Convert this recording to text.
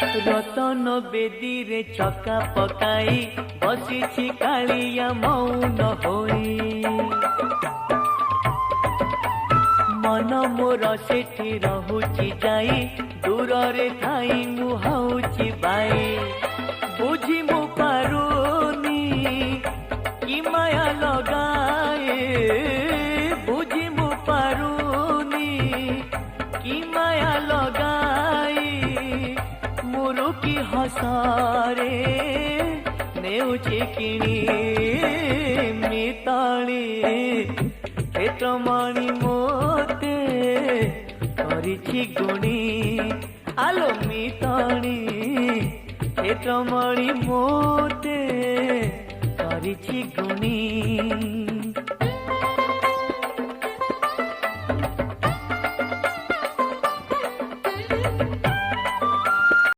रतन बेदी रे चका पकाई बसी कालिया मौन होई मन मोर सेठी रहुची जाई दूर रे थाई मुहाउची बाई बुझी मु पारुनी कि माया लगाए बुझी मु पारुनी कि माया लगाई मुरु की हसारे नेउची किणी मिताली क्षेत्रमणि मोते करिछि गुणी आलो मिताली क्षेत्रमणि मोते करिछि गुणी।